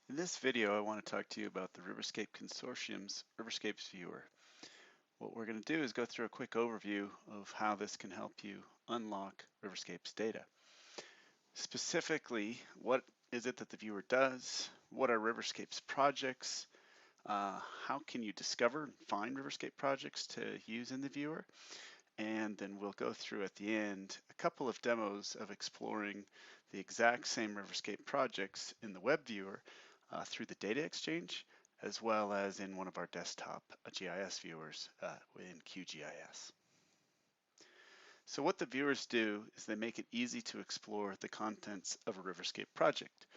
In this video, I want to talk to you about the Riverscape Consortium's Riverscapes Viewer. What we're going to do is go through a quick overview of how this can help you unlock Riverscape's data. Specifically, what is it that the viewer does? What are Riverscape's projects? How can you discover and find Riverscape projects to use in the viewer? And then we'll go through at the end a couple of demos of exploring the exact same Riverscape projects in the web viewer through the data exchange, as well as in one of our desktop GIS viewers in QGIS. So what the viewers do is they make it easy to explore the contents of a Riverscape project.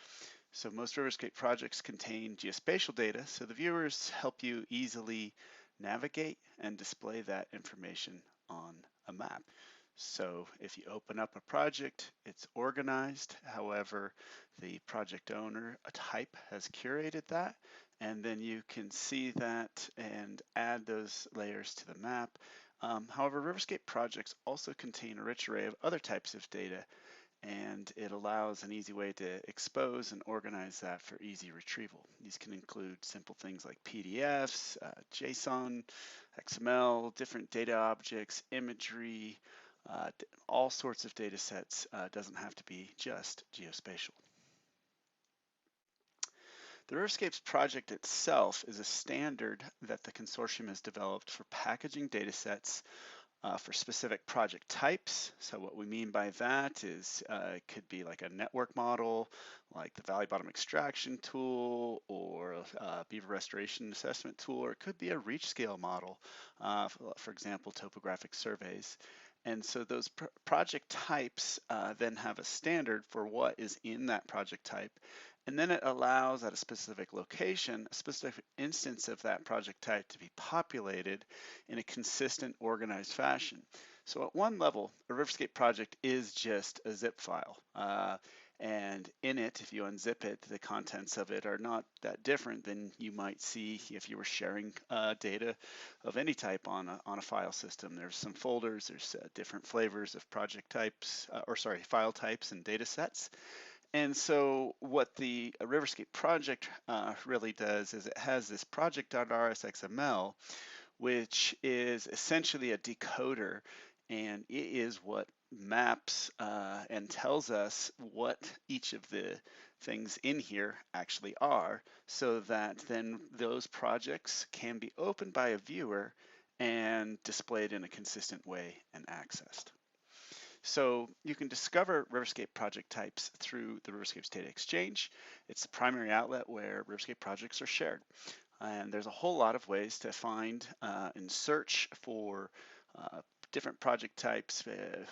So most Riverscape projects contain geospatial data, so the viewers help you easily navigate and display that information on a map. So if you open up a project, it's organized. However, the project owner, a type, has curated that, and then you can see that and add those layers to the map. However, Riverscape projects also contain a rich array of other types of data, and it allows an easy way to expose and organize that for easy retrieval. These can include simple things like PDFs, JSON, XML, different data objects, imagery, all sorts of data sets. Doesn't have to be just geospatial. The Riverscapes project itself is a standard that the consortium has developed for packaging data sets for specific project types. So what we mean by that is it could be like a network model, like the valley bottom extraction tool or beaver restoration assessment tool, or it could be a reach scale model, for example, topographic surveys. And so those project types then have a standard for what is in that project type. And then it allows at a specific location, a specific instance of that project type to be populated in a consistent, organized fashion. So at one level, a Riverscape project is just a zip file. And in it, if you unzip it, the contents of it are not that different than you might see if you were sharing data of any type on a file system. There's some folders, there's different flavors of project types, file types and data sets. And so what the Riverscape project really does is it has this project.rsxml, which is essentially a decoder, and it is what maps and tells us what each of the things in here actually are, so that then those projects can be opened by a viewer and displayed in a consistent way and accessed. So you can discover Riverscape project types through the Riverscapes Data Exchange. It's the primary outlet where Riverscape projects are shared. And there's a whole lot of ways to find and search for different project types,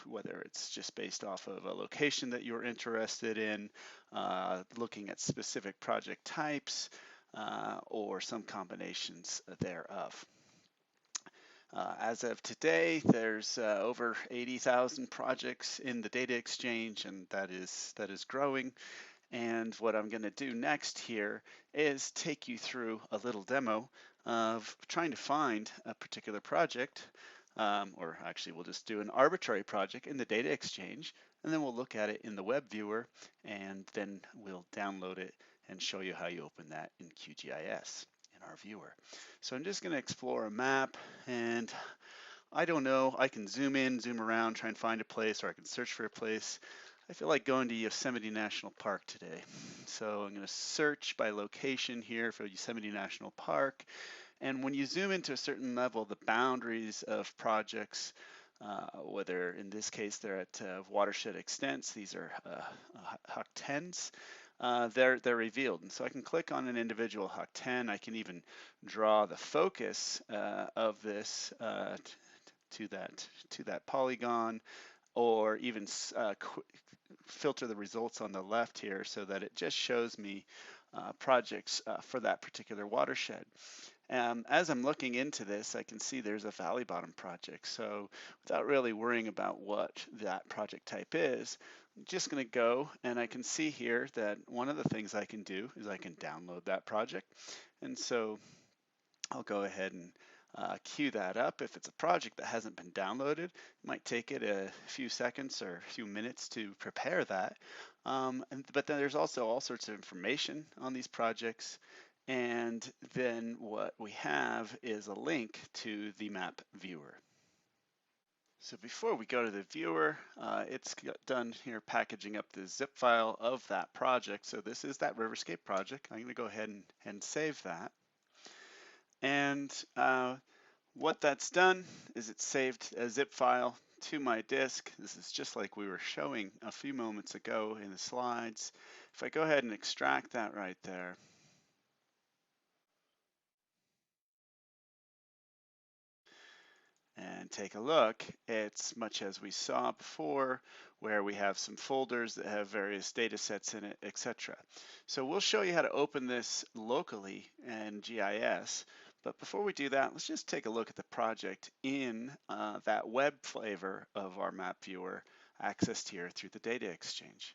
whether it's just based off of a location that you're interested in, looking at specific project types, or some combinations thereof. As of today, there's over 80,000 projects in the data exchange, and that is growing. And what I'm going to do next here is take you through a little demo of trying to find a particular project, or actually we'll just do an arbitrary project in the data exchange, and then we'll look at it in the web viewer, and then we'll download it and show you how you open that in QGIS in our viewer. So I'm just going to explore a map, and I don't know, I can zoom in, zoom around, try and find a place, or I can search for a place. I feel like going to Yosemite National Park today. So I'm going to search by location here for Yosemite National Park. And when you zoom into a certain level, the boundaries of projects, whether in this case they're at watershed extents, these are HUC 10s, they're revealed. And so I can click on an individual HUC 10. I can even draw the focus of this to that polygon, or even filter the results on the left here so that it just shows me projects for that particular watershed. As I'm looking into this, I can see there's a valley bottom project. So without really worrying about what that project type is, I'm just going to go, and I can see here that one of the things I can do is I can download that project. And so I'll go ahead and queue that up. If it's a project that hasn't been downloaded, it might take it a few seconds or a few minutes to prepare that. But then there's also all sorts of information on these projects. And then what we have is a link to the map viewer. So before we go to the viewer, it's done here packaging up the zip file of that project. So this is that Riverscape project. I'm going to go ahead and save that. And what that's done is it's saved a zip file to my disk. This is just like we were showing a few moments ago in the slides. If I go ahead and extract that right there, and take a look, it's much as we saw before, where we have some folders that have various data sets in it, etc. So we'll show you how to open this locally in GIS. But before we do that, let's just take a look at the project in that web flavor of our map viewer accessed here through the data exchange.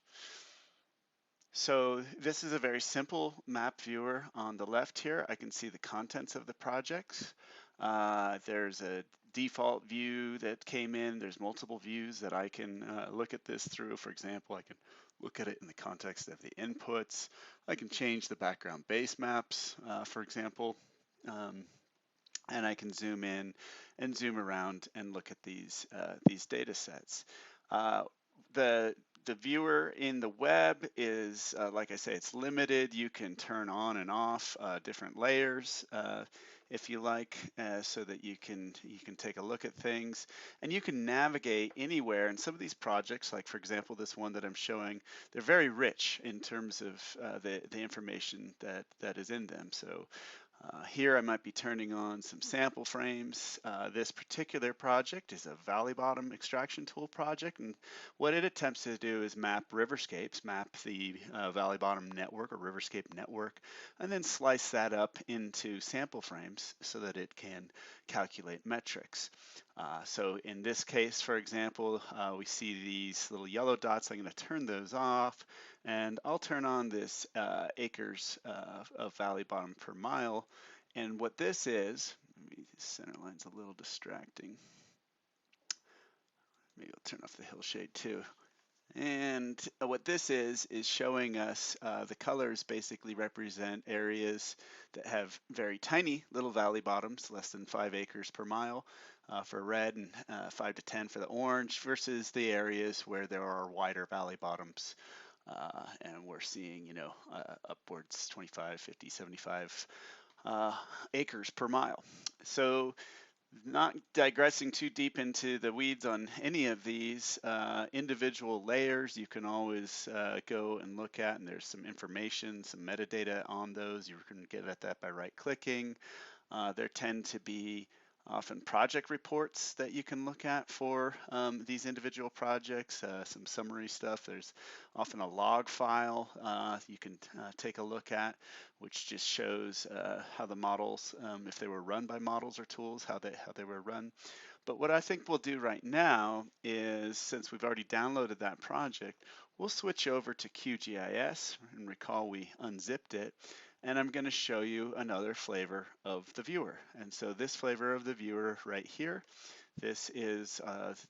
So this is a very simple map viewer. On the left here, I can see the contents of the projects. There's a default view that came in. There's multiple views that I can look at this through. For example, I can look at it in the context of the inputs. I can change the background base maps, for example. And I can zoom in and zoom around and look at these data sets. Uh, the the viewer in the web is, like I say, it's limited. You can turn on and off different layers if you like, so that you can take a look at things, and you can navigate anywhere. And some of these projects, like for example this one that I'm showing, they're very rich in terms of the information that is in them. So here I might be turning on some sample frames. This particular project is a valley bottom extraction tool project, and what it attempts to do is map riverscapes, map the valley bottom network or riverscape network, and then slice that up into sample frames so that it can calculate metrics. So in this case, for example, we see these little yellow dots. I'm going to turn those off, and I'll turn on this acres of valley bottom per mile. And what this is, maybe the center line's a little distracting. Maybe I'll turn off the hill shade too. And what this is showing us the colors basically represent areas that have very tiny little valley bottoms, less than 5 acres per mile for red, and 5 to 10 for the orange, versus the areas where there are wider valley bottoms. And we're seeing, upwards 25, 50, 75 acres per mile. So not digressing too deep into the weeds on any of these individual layers, you can always go and look at, and there's some information, some metadata on those. You can get at that by right-clicking. There tend to be often project reports that you can look at for these individual projects, some summary stuff. There's often a log file you can take a look at, which just shows how the models, if they were run by models or tools, how they were run. But what I think we'll do right now is, since we've already downloaded that project, we'll switch over to QGIS, and recall we unzipped it, and I'm going to show you another flavor of the viewer. And so this flavor of the viewer right here, this is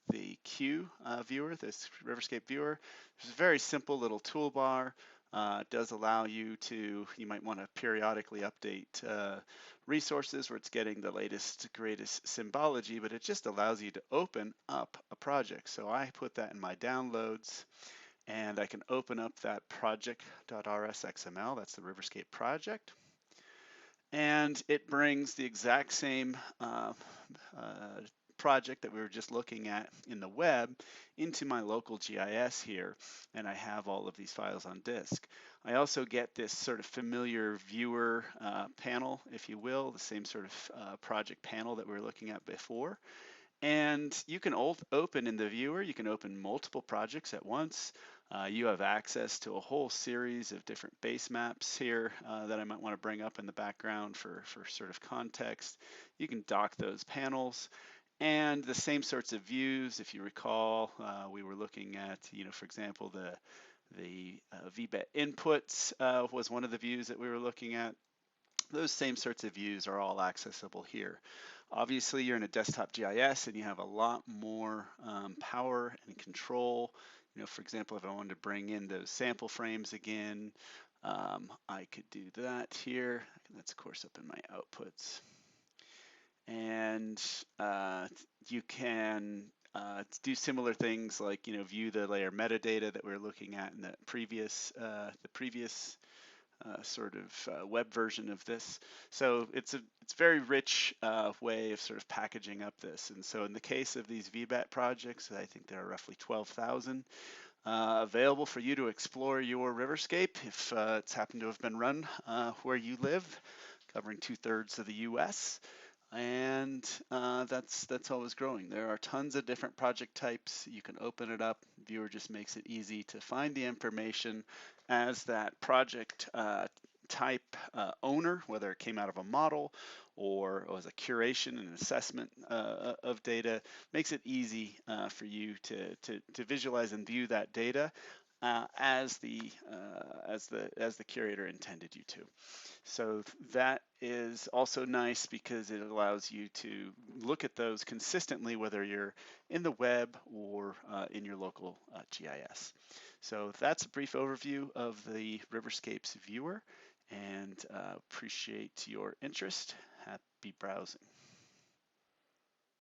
the Q viewer, this Riverscape viewer. It's a very simple little toolbar. It does allow you to, you might want to periodically update resources where it's getting the latest, greatest symbology, but it just allows you to open up a project. So I put that in my downloads, and I can open up that project.rsxml, that's the Riverscape project, and it brings the exact same project that we were just looking at in the web into my local GIS here, and I have all of these files on disk. I also get this sort of familiar viewer panel, if you will, the same sort of project panel that we were looking at before. And you can open in the viewer, you can open multiple projects at once. You have access to a whole series of different base maps here that I might want to bring up in the background for sort of context. You can dock those panels. And the same sorts of views, if you recall, we were looking at, for example, the VBET inputs was one of the views that we were looking at. Those same sorts of views are all accessible here. Obviously, you're in a desktop GIS and you have a lot more power and control. For example, if I wanted to bring in those sample frames again, I could do that here. That's of course up in my outputs. And you can do similar things like view the layer metadata that we are looking at in the previous sort of web version of this. So it's very rich way of sort of packaging up this. And so in the case of these VBAT projects, I think there are roughly 12,000 available for you to explore your Riverscape if it's happened to have been run where you live, covering 2/3 of the U.S. And that's always growing. There are tons of different project types. You can open it up. Viewer just makes it easy to find the information as that project type owner, whether it came out of a model or was a curation and assessment of data, makes it easy for you to visualize and view that data as the curator intended you to. So that is also nice because it allows you to look at those consistently, whether you're in the web or in your local GIS. So that's a brief overview of the Riverscapes viewer, and appreciate your interest. Happy browsing.